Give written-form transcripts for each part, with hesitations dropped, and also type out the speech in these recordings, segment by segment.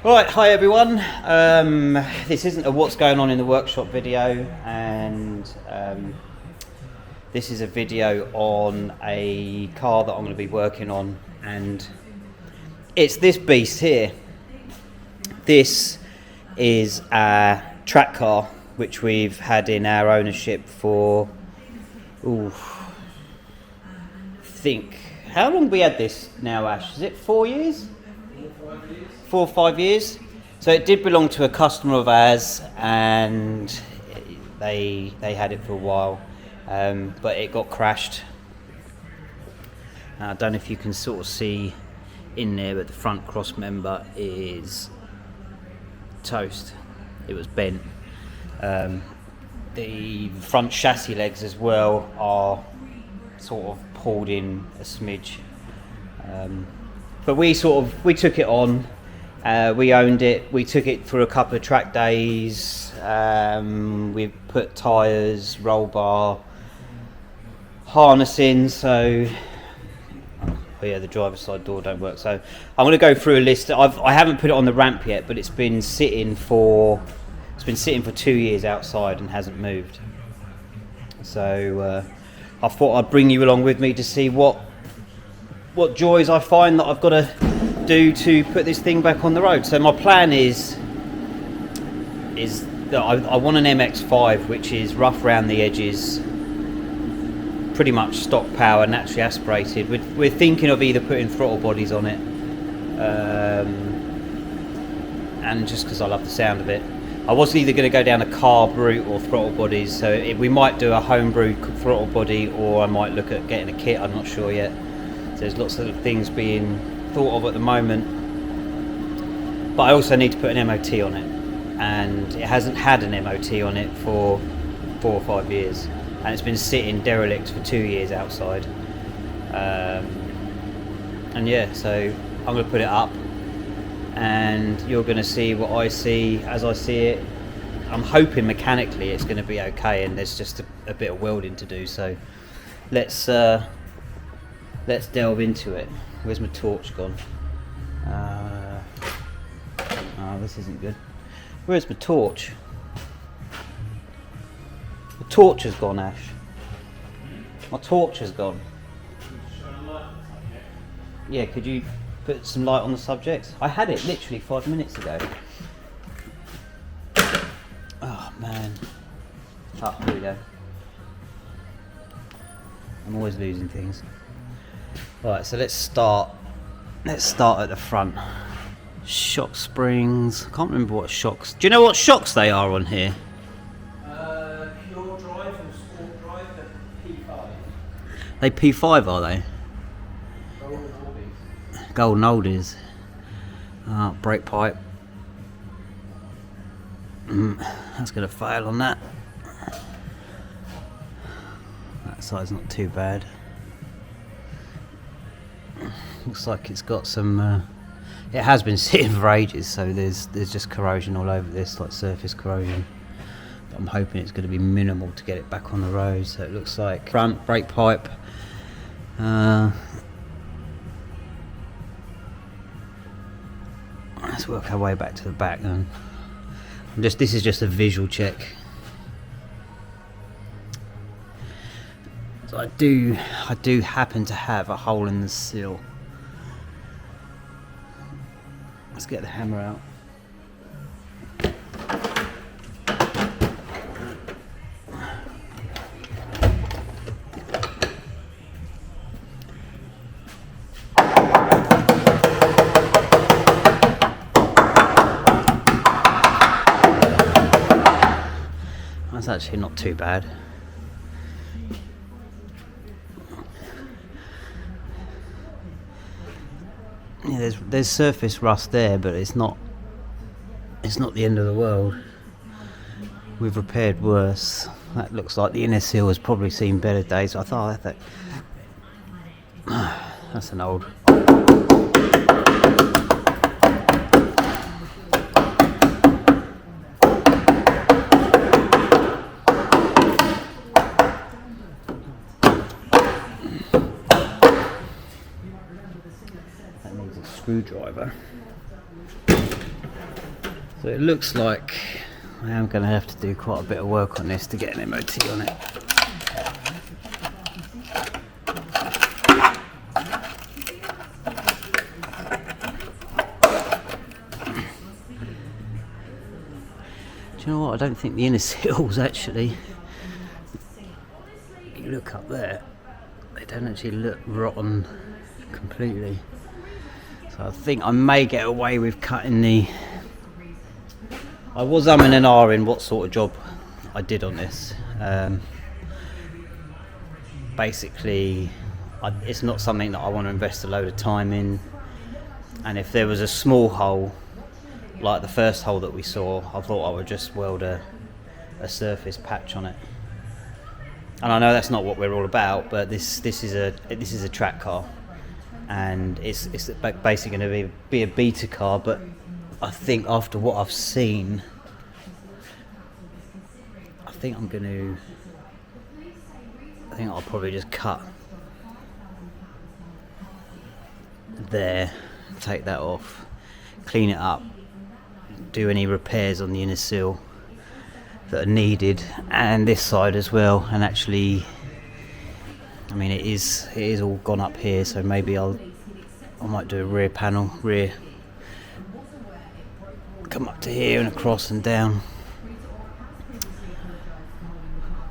Right, hi everyone. This isn't a what's going on in the workshop video, and this is a video on a car that I'm going to be working on, and it's this beast here. This is a track car which we've had in our ownership for, I think, how long have we had this now, Ash? Is it 4 years? 4 or 5 years. So it did belong to a customer of ours, and they had it for a while, but it got crashed. I don't know if you can sort of see in there, but the front cross member is toast. It was bent. The front chassis legs as well are sort of pulled in a smidge, but we took it on. We owned it. We took it for a couple of track days. We put tyres, roll bar, harness in. So, the driver's side door don't work. So I'm going to go through a list. I haven't put it on the ramp yet, but it's been sitting for 2 years outside and hasn't moved. So I thought I'd bring you along with me to see what joys I find that I've got to do to put this thing back on the road. So my plan is that I want an MX5 which is rough around the edges, pretty much stock power, naturally aspirated. We're thinking of either putting throttle bodies on it, and just because I love the sound of it. I was either going to go down a carb route or throttle bodies, so we might do a homebrew throttle body, or I might look at getting a kit. I'm not sure yet. So there's lots of things being thought of at the moment, but I also need to put an MOT on it, and it hasn't had an MOT on it for 4 or 5 years, and it's been sitting derelict for 2 years outside, and so I'm going to put it up, and you're going to see what I see as I see it. I'm hoping mechanically it's going to be okay, and there's just a bit of welding to do, so let's delve into it. Where's my torch gone? This isn't good. Where's my torch? The torch has gone, Ash. My torch has gone. Yeah, could you put some light on the subject? I had it literally 5 minutes ago. Oh man. Oh, here we go. I'm always losing things. Right, so let's start at the front. Shock springs. I can't remember what shocks. Do you know what shocks they are on here? Pure drive and sport drive at P5. They P5, are they? Golden oldies. Golden oldies. Brake pipe. That's going to fail on that. That side's not too bad. Looks like it's got some. It has been sitting for ages, so there's just corrosion all over this, like surface corrosion. But I'm hoping it's going to be minimal to get it back on the road. So it looks like front brake pipe. Let's work our way back to the back then. This is just a visual check. So I do happen to have a hole in the sill. Let's get the hammer out. That's actually not too bad. Yeah, there's surface rust there, but it's not the end of the world. We've repaired worse. That looks like the inner seal has probably seen better days. I thought that's an old. That needs a screwdriver. So it looks like I am going to have to do quite a bit of work on this to get an MOT on it. Do you know what? I don't think the inner seals actually, you look up there, they don't actually look rotten completely. So I think I may get away with cutting the... I was umming and ahhing what sort of job I did on this. Basically, it's not something that I want to invest a load of time in. And if there was a small hole, like the first hole that we saw, I thought I would just weld a surface patch on it. And I know that's not what we're all about, but this is a track car, and it's basically going to be a beta car. But I think after what I've seen, I think I'll probably just cut there, take that off, clean it up, do any repairs on the inner seal that are needed, and this side as well. And actually, I mean, it is all gone up here, so maybe I might do a rear panel, come up to here and across and down.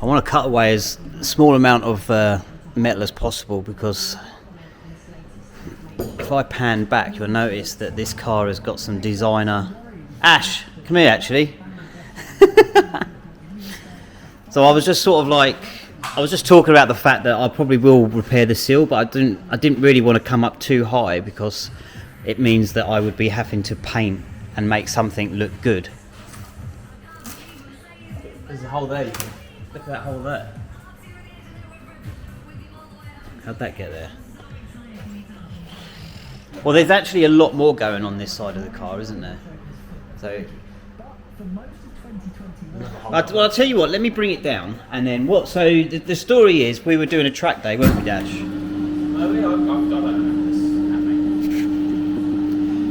I want to cut away as small amount of metal as possible, because if I pan back, you'll notice that this car has got some designer... Ash, come here actually. So I was just sort of like, I was just talking about the fact that I probably will repair the seal, but I didn't really want to come up too high, because it means that I would be having to paint and make something look good. There's a hole there. Look at that hole there. How'd that get there? Well, there's actually a lot more going on this side of the car, isn't there? So, I'll tell you what, let me bring it down, and then what? So the story is, we were doing a track day, weren't we, Dash? Oh yeah, I've done this.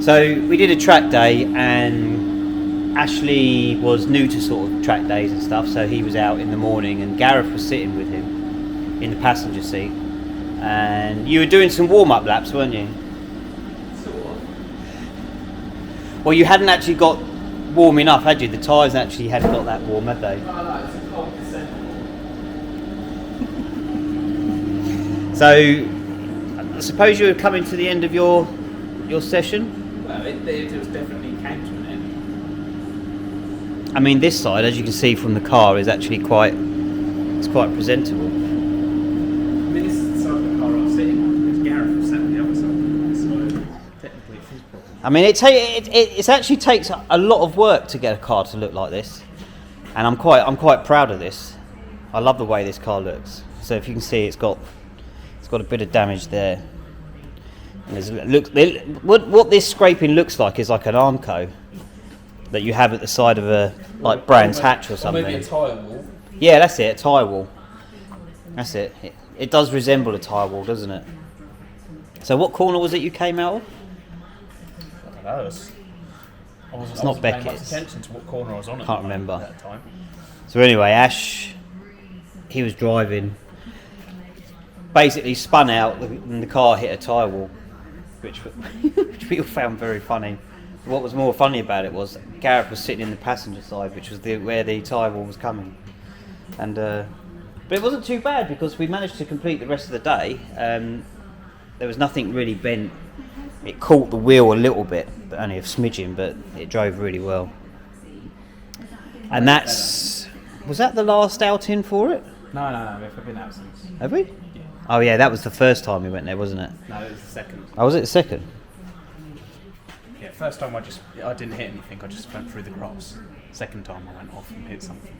So we did a track day, and Ashley was new to sort of track days and stuff, so he was out in the morning, and Gareth was sitting with him in the passenger seat, and you were doing some warm-up laps, weren't you? Well, you hadn't actually got warm enough, had you? The tyres actually hadn't got that warm, had they? No, it's a cold descent. So, I suppose you were coming to the end of your session? Well, it was definitely came to an end. I mean, this side, as you can see from the car, is actually quite presentable. I mean, this is the side of the car I was sitting on, because Gareth was sat on the other side. So, technically, it's his problem. I mean, it actually takes a lot of work to get a car to look like this, and I'm quite proud of this. I love the way this car looks. So if you can see, it's got a bit of damage there. And what this scraping looks like is like an Armco that you have at the side of a Brands hatch or something. Or maybe a tyre wall. Yeah, that's it, a tyre wall. That's it. It does resemble a tyre wall, doesn't it? So what corner was it you came out of? I don't know. I wasn't not paying much Beckett's. attention to what corner I was on. Can't remember. At that time. So anyway, Ash, he was driving, basically spun out and the car hit a tyre wall, which we all found very funny. What was more funny about it was Gareth was sitting in the passenger side, which was where the tyre wall was coming. And but it wasn't too bad, because we managed to complete the rest of the day. There was nothing really bent. It caught the wheel a little bit, but only a smidgen, but it drove really well. And was that the last outing for it? No, we've been out since. Have we? Yeah. Oh yeah, that was the first time we went there, wasn't it? No, it was the second. Oh, was it the second? Yeah, first time I didn't hit anything, I just went through the grass. Second time I went off and hit something.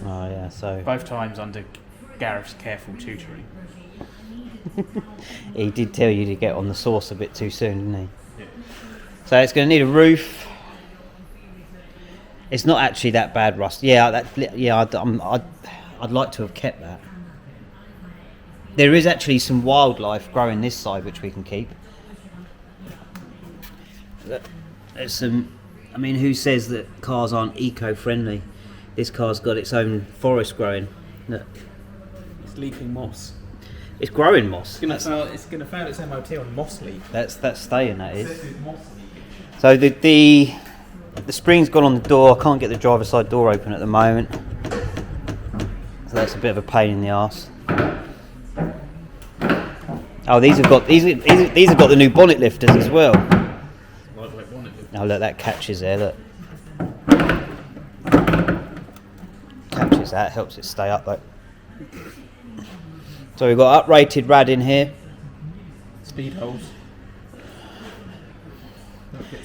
Oh yeah, so... Both times under Gareth's careful tutoring. He did tell you to get on the sauce a bit too soon, didn't he? Yeah. So it's going to need a roof. It's not actually that bad rust. Yeah, I'd like to have kept that. There is actually some wildlife growing this side which we can keep. There's some I mean, who says that cars aren't eco-friendly? This car's got its own forest growing. Look. It's leaping moss. It's growing moss. It's gonna fail its MOT on moss leak. That's staying. That is. This is moss leak. So the spring's gone on the door. I can't get the driver's side door open at the moment. So that's a bit of a pain in the arse. Oh, these have got the new bonnet lifters as well. Lightweight bonnet lifter. Oh look, that catches there. Look, catches that. Helps it stay up though. So we've got uprated rad in here. Speed holes.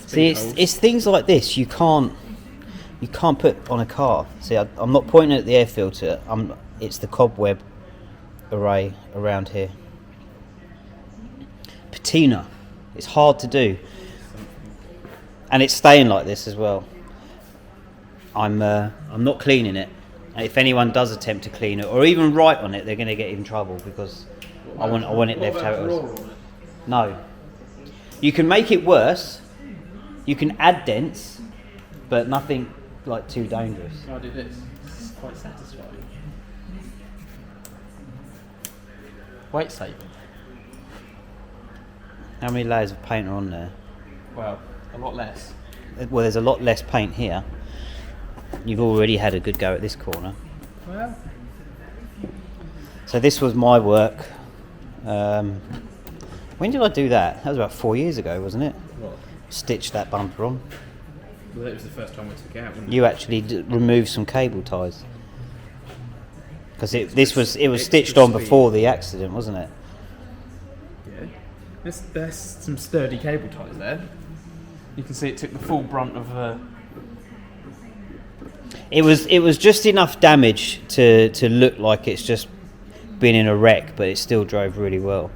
See, it's things like this you can't put on a car. See, I'm not pointing at the air filter. It's the cobweb array around here. Patina. It's hard to do, and it's staying like this as well. I'm not cleaning it. And if anyone does attempt to clean it or even write on it, they're going to get in trouble because I want it left how it was. No, you can make it worse. You can add dents, but nothing like too dangerous. I'll do this. This is quite satisfying. Weight saving. How many layers of paint are on there? Well, a lot less. Well, there's a lot less paint here. You've already had a good go at this corner. Well, so this was my work. When did I do that? That was about 4 years ago, wasn't it? what? Stitched that bumper on. Well, that was the first time we took it out. Wasn't You actually removed some cable ties because it was stitched on before the accident, wasn't it? Yeah. There's some sturdy cable ties there. You can see it took the full brunt of. It was just enough damage to look like it's just been in a wreck, but it still drove really well.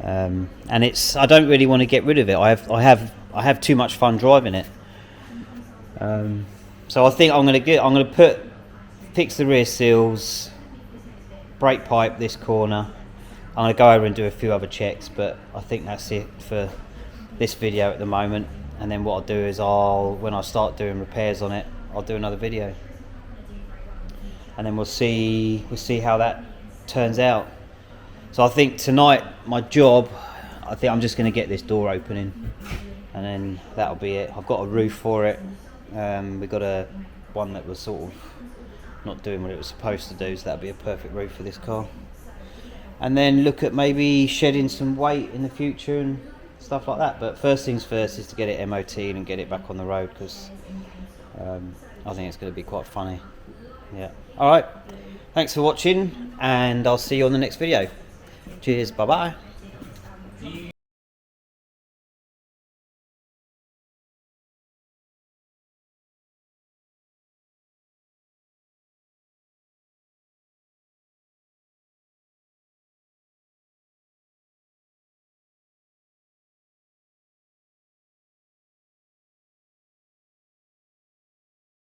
And I don't really want to get rid of it. I have too much fun driving it. So I think I'm gonna fix the rear seals, brake pipe this corner. I'm gonna go over and do a few other checks, but I think that's it for this video at the moment. And then what I'll do is when I start doing repairs on it, I'll do another video, and then we'll see how that turns out. So I think tonight my job, I think I'm just going to get this door opening, and then that'll be it. I've got a roof for it. We got one that was sort of not doing what it was supposed to do, so that'll be a perfect roof for this car. And then look at maybe shedding some weight in the future and stuff like that. But first things first is to get it MOT'd and get it back on the road, because I think it's going to be quite funny. Yeah. All right. Thanks for watching, and I'll see you on the next video. Cheers. Bye bye.